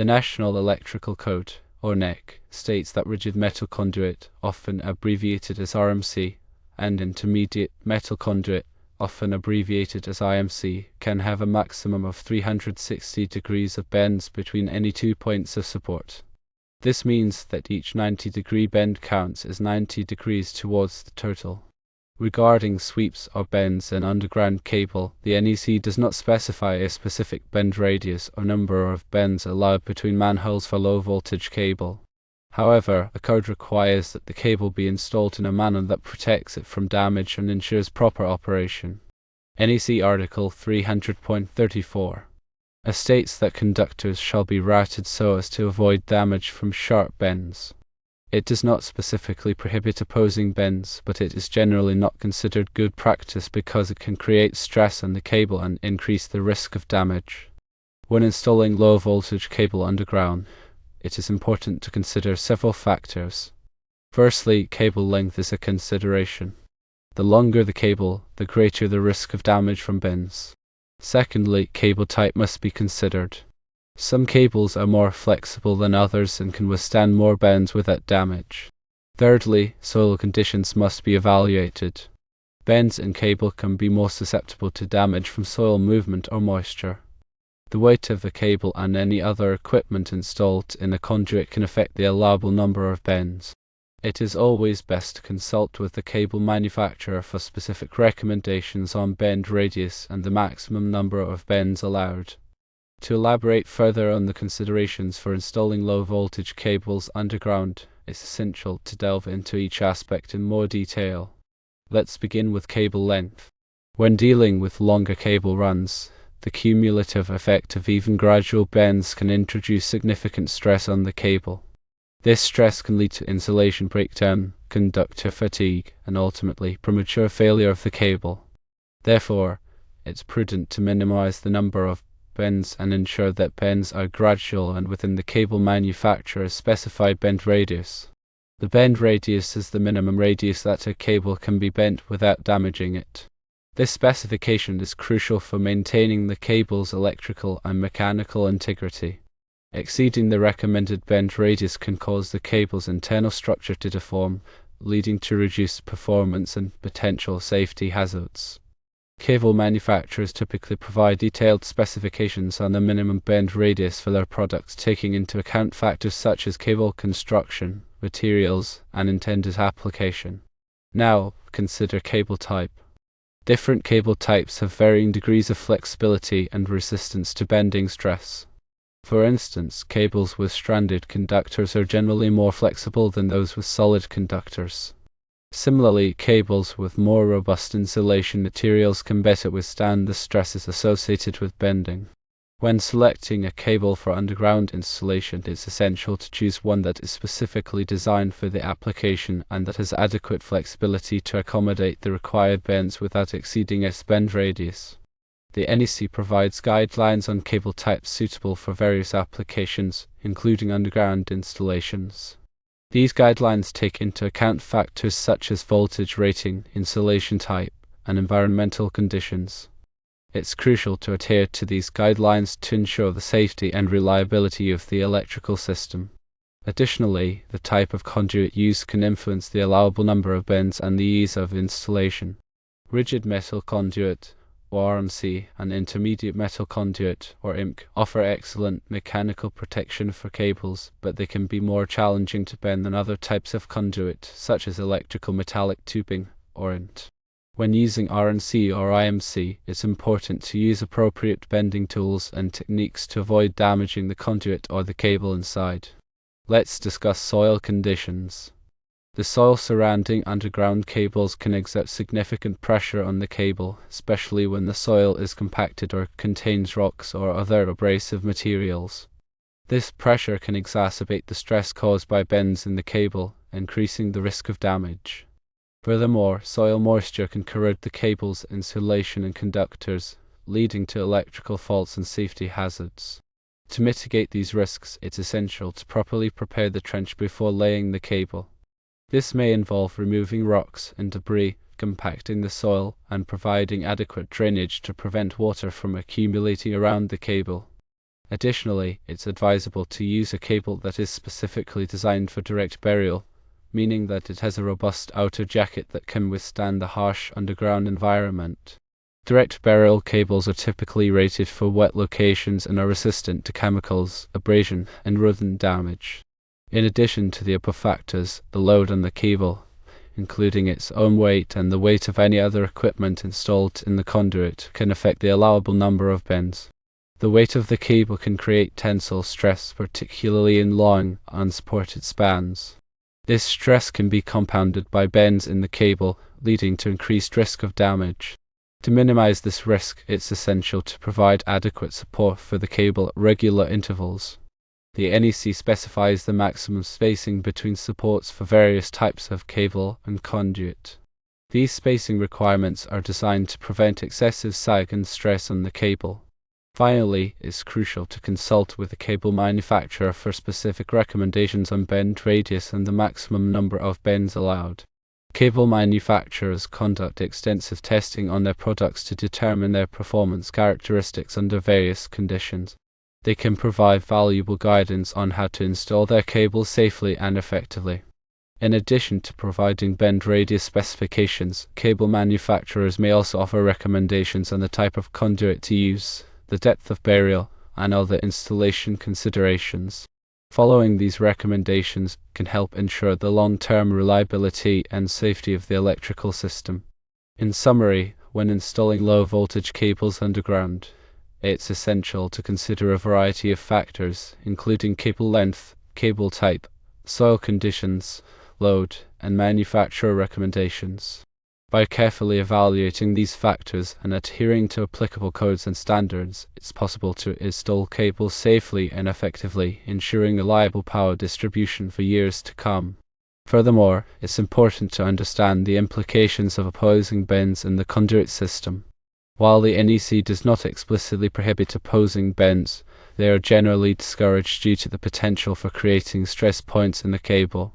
The National Electrical Code, or NEC, states that rigid metal conduit, often abbreviated as RMC, and intermediate metal conduit, often abbreviated as IMC, can have a maximum of 360 degrees of bends between any 2 points of support. This means that each 90-degree bend counts as 90 degrees towards the total. Regarding sweeps or bends in underground cable, the NEC does not specify a specific bend radius or number of bends allowed between manholes for low-voltage cable. However, the code requires that the cable be installed in a manner that protects it from damage and ensures proper operation. NEC Article 300.34 states that conductors shall be routed so as to avoid damage from sharp bends. It does not specifically prohibit opposing bends, but it is generally not considered good practice because it can create stress on the cable and increase the risk of damage. When installing low-voltage cable underground, it is important to consider several factors. Firstly, cable length is a consideration. The longer the cable, the greater the risk of damage from bends. Secondly, cable type must be considered. Some cables are more flexible than others and can withstand more bends without damage. Thirdly, soil conditions must be evaluated. Bends in cable can be more susceptible to damage from soil movement or moisture. The weight of the cable and any other equipment installed in a conduit can affect the allowable number of bends. It is always best to consult with the cable manufacturer for specific recommendations on bend radius and the maximum number of bends allowed. To elaborate further on the considerations for installing low-voltage cables underground, it's essential to delve into each aspect in more detail. Let's begin with cable length. When dealing with longer cable runs, the cumulative effect of even gradual bends can introduce significant stress on the cable. This stress can lead to insulation breakdown, conductor fatigue, and ultimately premature failure of the cable. Therefore, it's prudent to minimize the number of bends and ensure that bends are gradual and within the cable manufacturer's specified bend radius. The bend radius is the minimum radius that a cable can be bent without damaging it. This specification is crucial for maintaining the cable's electrical and mechanical integrity. Exceeding the recommended bend radius can cause the cable's internal structure to deform, leading to reduced performance and potential safety hazards. Cable manufacturers typically provide detailed specifications on the minimum bend radius for their products, taking into account factors such as cable construction, materials, and intended application. Now, consider cable type. Different cable types have varying degrees of flexibility and resistance to bending stress. For instance, cables with stranded conductors are generally more flexible than those with solid conductors. Similarly, cables with more robust insulation materials can better withstand the stresses associated with bending. When selecting a cable for underground installation, it's essential to choose one that is specifically designed for the application and that has adequate flexibility to accommodate the required bends without exceeding its bend radius. The NEC provides guidelines on cable types suitable for various applications, including underground installations. These guidelines take into account factors such as voltage rating, insulation type, and environmental conditions. It's crucial to adhere to these guidelines to ensure the safety and reliability of the electrical system. Additionally, the type of conduit used can influence the allowable number of bends and the ease of installation. Rigid metal conduit, or RMC, and intermediate metal conduit, or IMC, offer excellent mechanical protection for cables, but they can be more challenging to bend than other types of conduit, such as electrical metallic tubing, or INT. When using RMC or IMC, it's important to use appropriate bending tools and techniques to avoid damaging the conduit or the cable inside. Let's discuss soil conditions. The soil surrounding underground cables can exert significant pressure on the cable, especially when the soil is compacted or contains rocks or other abrasive materials. This pressure can exacerbate the stress caused by bends in the cable, increasing the risk of damage. Furthermore, soil moisture can corrode the cable's insulation and conductors, leading to electrical faults and safety hazards. To mitigate these risks, it's essential to properly prepare the trench before laying the cable. This may involve removing rocks and debris, compacting the soil, and providing adequate drainage to prevent water from accumulating around the cable. Additionally, it's advisable to use a cable that is specifically designed for direct burial, meaning that it has a robust outer jacket that can withstand the harsh underground environment. Direct burial cables are typically rated for wet locations and are resistant to chemicals, abrasion, and rodent damage. In addition to the above factors, the load on the cable, including its own weight and the weight of any other equipment installed in the conduit, can affect the allowable number of bends. The weight of the cable can create tensile stress, particularly in long, unsupported spans. This stress can be compounded by bends in the cable, leading to increased risk of damage. To minimize this risk, it's essential to provide adequate support for the cable at regular intervals. The NEC specifies the maximum spacing between supports for various types of cable and conduit. These spacing requirements are designed to prevent excessive sag and stress on the cable. Finally, it's crucial to consult with the cable manufacturer for specific recommendations on bend radius and the maximum number of bends allowed. Cable manufacturers conduct extensive testing on their products to determine their performance characteristics under various conditions. They can provide valuable guidance on how to install their cables safely and effectively. In addition to providing bend radius specifications, cable manufacturers may also offer recommendations on the type of conduit to use, the depth of burial, and other installation considerations. Following these recommendations can help ensure the long-term reliability and safety of the electrical system. In summary, when installing low-voltage cables underground, it's essential to consider a variety of factors, including cable length, cable type, soil conditions, load, and manufacturer recommendations. By carefully evaluating these factors and adhering to applicable codes and standards, it's possible to install cables safely and effectively, ensuring reliable power distribution for years to come. Furthermore, it's important to understand the implications of opposing bends in the conduit system. While the NEC does not explicitly prohibit opposing bends, they are generally discouraged due to the potential for creating stress points in the cable.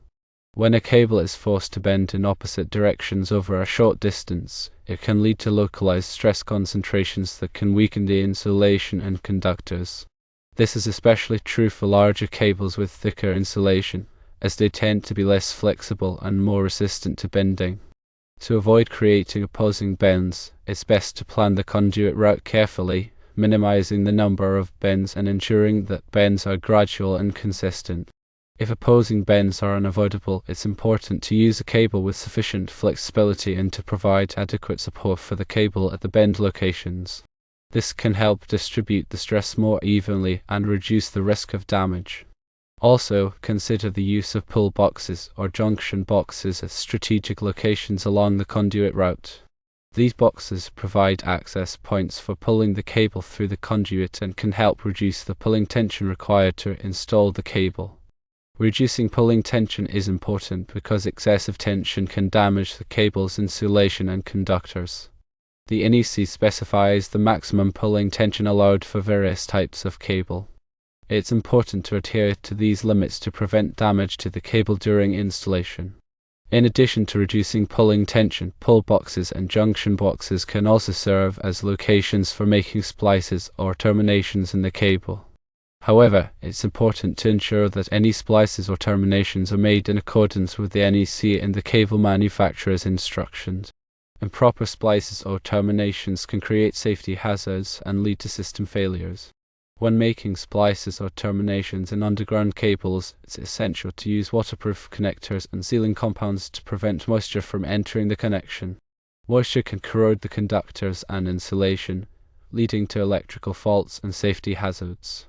When a cable is forced to bend in opposite directions over a short distance, it can lead to localized stress concentrations that can weaken the insulation and conductors. This is especially true for larger cables with thicker insulation, as they tend to be less flexible and more resistant to bending. To avoid creating opposing bends, it's best to plan the conduit route carefully, minimizing the number of bends and ensuring that bends are gradual and consistent. If opposing bends are unavoidable, it's important to use a cable with sufficient flexibility and to provide adequate support for the cable at the bend locations. This can help distribute the stress more evenly and reduce the risk of damage. Also, consider the use of pull boxes or junction boxes at strategic locations along the conduit route. These boxes provide access points for pulling the cable through the conduit and can help reduce the pulling tension required to install the cable. Reducing pulling tension is important because excessive tension can damage the cable's insulation and conductors. The NEC specifies the maximum pulling tension allowed for various types of cable. It's important to adhere to these limits to prevent damage to the cable during installation. In addition to reducing pulling tension, pull boxes and junction boxes can also serve as locations for making splices or terminations in the cable. However, it's important to ensure that any splices or terminations are made in accordance with the NEC and the cable manufacturer's instructions. Improper splices or terminations can create safety hazards and lead to system failures. When making splices or terminations in underground cables, it's essential to use waterproof connectors and sealing compounds to prevent moisture from entering the connection. Moisture can corrode the conductors and insulation, leading to electrical faults and safety hazards.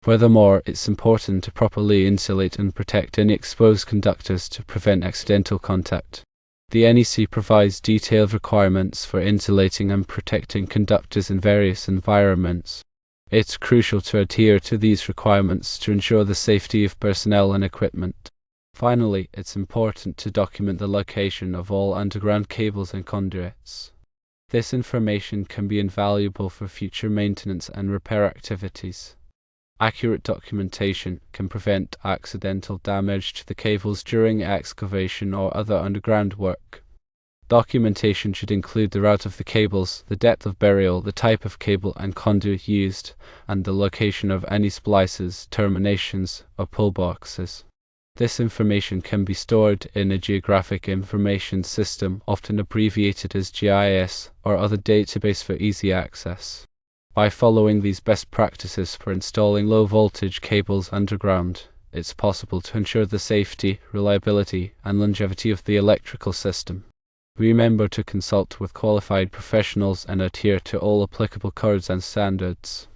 Furthermore, it's important to properly insulate and protect any exposed conductors to prevent accidental contact. The NEC provides detailed requirements for insulating and protecting conductors in various environments. It's crucial to adhere to these requirements to ensure the safety of personnel and equipment. Finally, it's important to document the location of all underground cables and conduits. This information can be invaluable for future maintenance and repair activities. Accurate documentation can prevent accidental damage to the cables during excavation or other underground work. Documentation should include the route of the cables, the depth of burial, the type of cable and conduit used, and the location of any splices, terminations, or pull boxes. This information can be stored in a geographic information system, often abbreviated as GIS, or other database for easy access. By following these best practices for installing low-voltage cables underground, it's possible to ensure the safety, reliability, and longevity of the electrical system. Remember to consult with qualified professionals and adhere to all applicable codes and standards.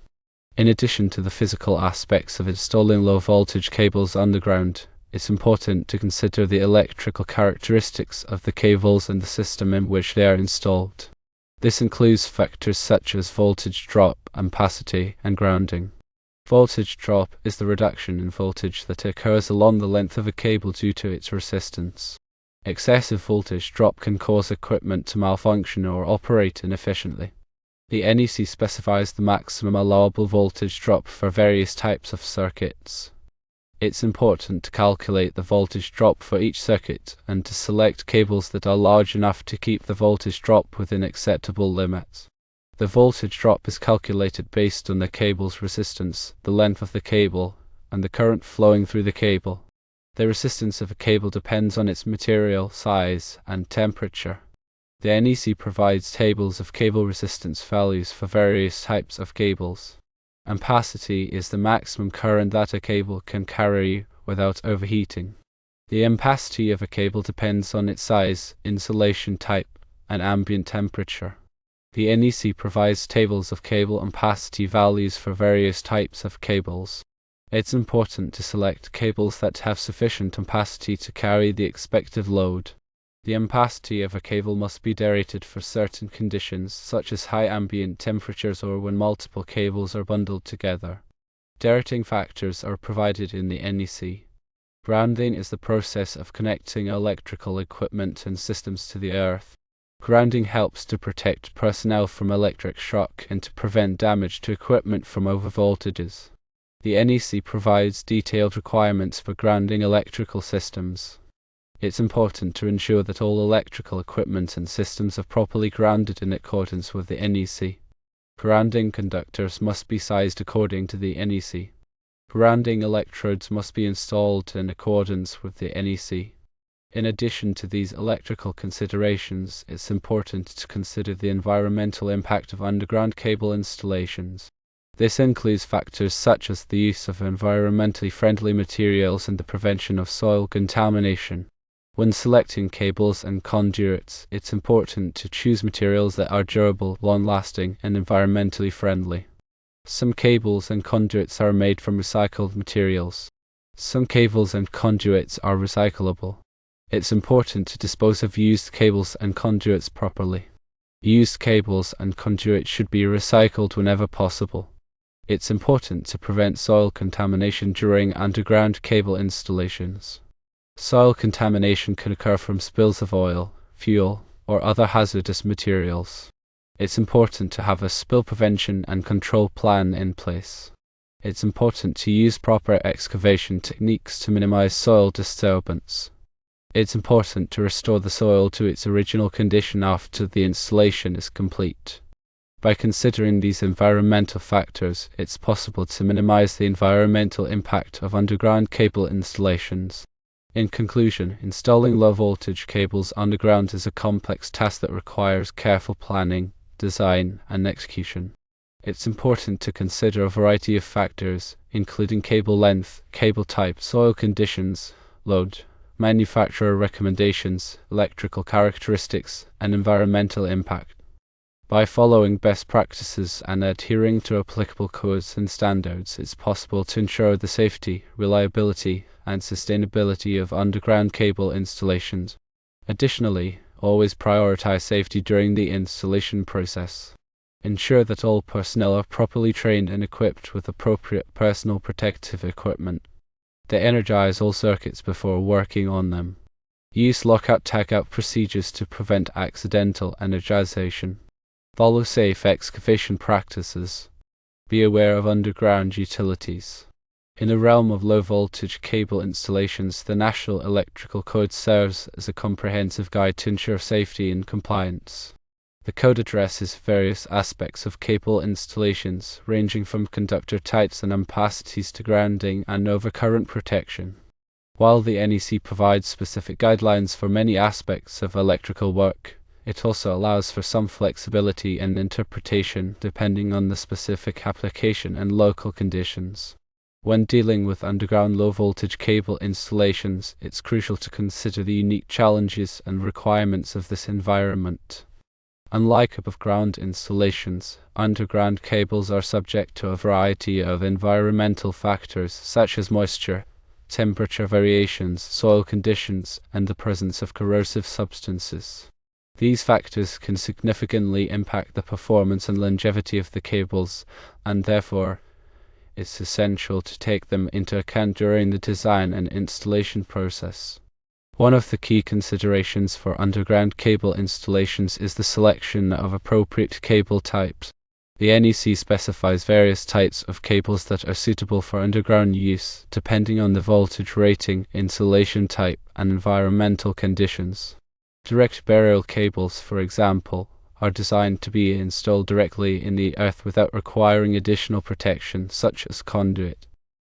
In addition to the physical aspects of installing low-voltage cables underground, it's important to consider the electrical characteristics of the cables and the system in which they are installed. This includes factors such as voltage drop, ampacity, and grounding. Voltage drop is the reduction in voltage that occurs along the length of a cable due to its resistance. Excessive voltage drop can cause equipment to malfunction or operate inefficiently. The NEC specifies the maximum allowable voltage drop for various types of circuits. It's important to calculate the voltage drop for each circuit and to select cables that are large enough to keep the voltage drop within acceptable limits. The voltage drop is calculated based on the cable's resistance, the length of the cable, and the current flowing through the cable. The resistance of a cable depends on its material, size, and temperature. The NEC provides tables of cable resistance values for various types of cables. Ampacity is the maximum current that a cable can carry without overheating. The ampacity of a cable depends on its size, insulation type, and ambient temperature. The NEC provides tables of cable ampacity values for various types of cables. It's important to select cables that have sufficient ampacity to carry the expected load. The ampacity of a cable must be derated for certain conditions, such as high ambient temperatures or when multiple cables are bundled together. Derating factors are provided in the NEC. Grounding is the process of connecting electrical equipment and systems to the earth. Grounding helps to protect personnel from electric shock and to prevent damage to equipment from overvoltages. The NEC provides detailed requirements for grounding electrical systems. It's important to ensure that all electrical equipment and systems are properly grounded in accordance with the NEC. Grounding conductors must be sized according to the NEC. Grounding electrodes must be installed in accordance with the NEC. In addition to these electrical considerations, it's important to consider the environmental impact of underground cable installations. This includes factors such as the use of environmentally friendly materials and the prevention of soil contamination. When selecting cables and conduits, it's important to choose materials that are durable, long-lasting, and environmentally friendly. Some cables and conduits are made from recycled materials. Some cables and conduits are recyclable. It's important to dispose of used cables and conduits properly. Used cables and conduits should be recycled whenever possible. It's important to prevent soil contamination during underground cable installations. Soil contamination can occur from spills of oil, fuel, or other hazardous materials. It's important to have a spill prevention and control plan in place. It's important to use proper excavation techniques to minimize soil disturbance. It's important to restore the soil to its original condition after the installation is complete. By considering these environmental factors, it's possible to minimize the environmental impact of underground cable installations. In conclusion, installing low-voltage cables underground is a complex task that requires careful planning, design, and execution. It's important to consider a variety of factors, including cable length, cable type, soil conditions, load, manufacturer recommendations, electrical characteristics, and environmental impact. By following best practices and adhering to applicable codes and standards, it's possible to ensure the safety, reliability, and sustainability of underground cable installations. Additionally, always prioritize safety during the installation process. Ensure that all personnel are properly trained and equipped with appropriate personal protective equipment. De-energize all circuits before working on them. Use lockout-tagout procedures to prevent accidental energization. Follow safe excavation practices. Be aware of underground utilities. In the realm of low-voltage cable installations, the National Electrical Code serves as a comprehensive guide to ensure safety and compliance. The code addresses various aspects of cable installations, ranging from conductor types and ampacities to grounding and overcurrent protection. While the NEC provides specific guidelines for many aspects of electrical work, it also allows for some flexibility and interpretation depending on the specific application and local conditions. When dealing with underground low-voltage cable installations, it's crucial to consider the unique challenges and requirements of this environment. Unlike above-ground installations, underground cables are subject to a variety of environmental factors such as moisture, temperature variations, soil conditions, and the presence of corrosive substances. These factors can significantly impact the performance and longevity of the cables, and therefore, it's essential to take them into account during the design and installation process. One of the key considerations for underground cable installations is the selection of appropriate cable types. The NEC specifies various types of cables that are suitable for underground use, depending on the voltage rating, insulation type, and environmental conditions. Direct burial cables, for example, are designed to be installed directly in the earth without requiring additional protection, such as conduit.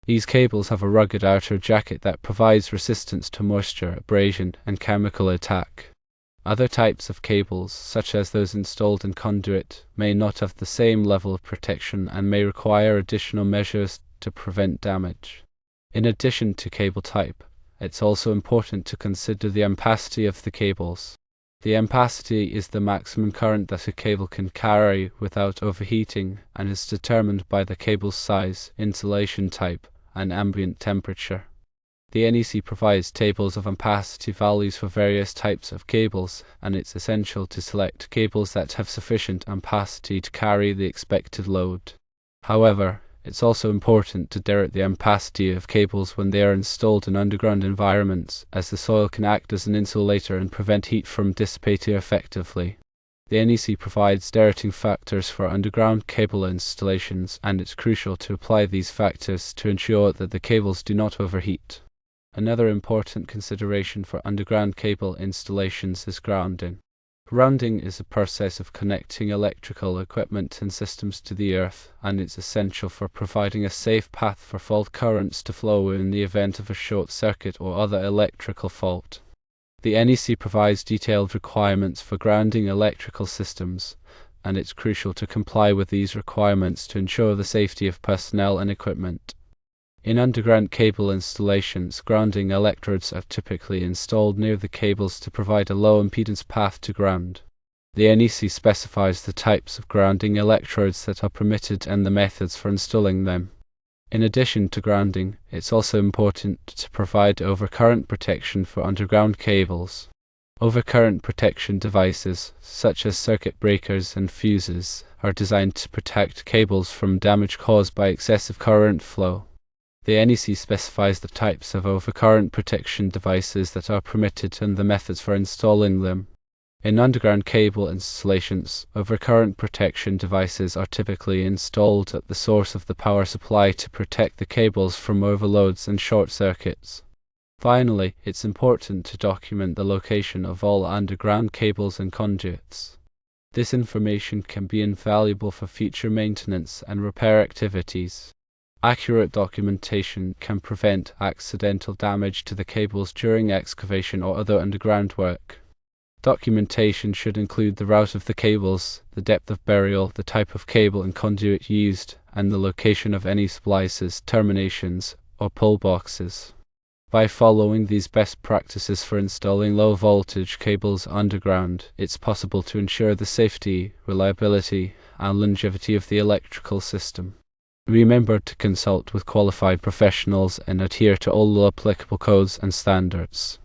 These cables have a rugged outer jacket that provides resistance to moisture, abrasion, and chemical attack. Other types of cables, such as those installed in conduit, may not have the same level of protection and may require additional measures to prevent damage. In addition to cable type, it's also important to consider the ampacity of the cables. The ampacity is the maximum current that a cable can carry without overheating and is determined by the cable's size, insulation type, and ambient temperature. The NEC provides tables of ampacity values for various types of cables, and it's essential to select cables that have sufficient ampacity to carry the expected load. However, it's also important to direct the ampacity of cables when they are installed in underground environments, as the soil can act as an insulator and prevent heat from dissipating effectively. The NEC provides directing factors for underground cable installations, and it's crucial to apply these factors to ensure that the cables do not overheat. Another important consideration for underground cable installations is grounding. Grounding is a process of connecting electrical equipment and systems to the earth, and it's essential for providing a safe path for fault currents to flow in the event of a short circuit or other electrical fault. The NEC provides detailed requirements for grounding electrical systems, and it's crucial to comply with these requirements to ensure the safety of personnel and equipment. In underground cable installations, grounding electrodes are typically installed near the cables to provide a low impedance path to ground. The NEC specifies the types of grounding electrodes that are permitted and the methods for installing them. In addition to grounding, it's also important to provide overcurrent protection for underground cables. Overcurrent protection devices, such as circuit breakers and fuses, are designed to protect cables from damage caused by excessive current flow. The NEC specifies the types of overcurrent protection devices that are permitted and the methods for installing them. In underground cable installations, overcurrent protection devices are typically installed at the source of the power supply to protect the cables from overloads and short circuits. Finally, it's important to document the location of all underground cables and conduits. This information can be invaluable for future maintenance and repair activities. Accurate documentation can prevent accidental damage to the cables during excavation or other underground work. Documentation should include the route of the cables, the depth of burial, the type of cable and conduit used, and the location of any splices, terminations, or pull boxes. By following these best practices for installing low-voltage cables underground, it's possible to ensure the safety, reliability, and longevity of the electrical system. Remember to consult with qualified professionals and adhere to all applicable codes and standards.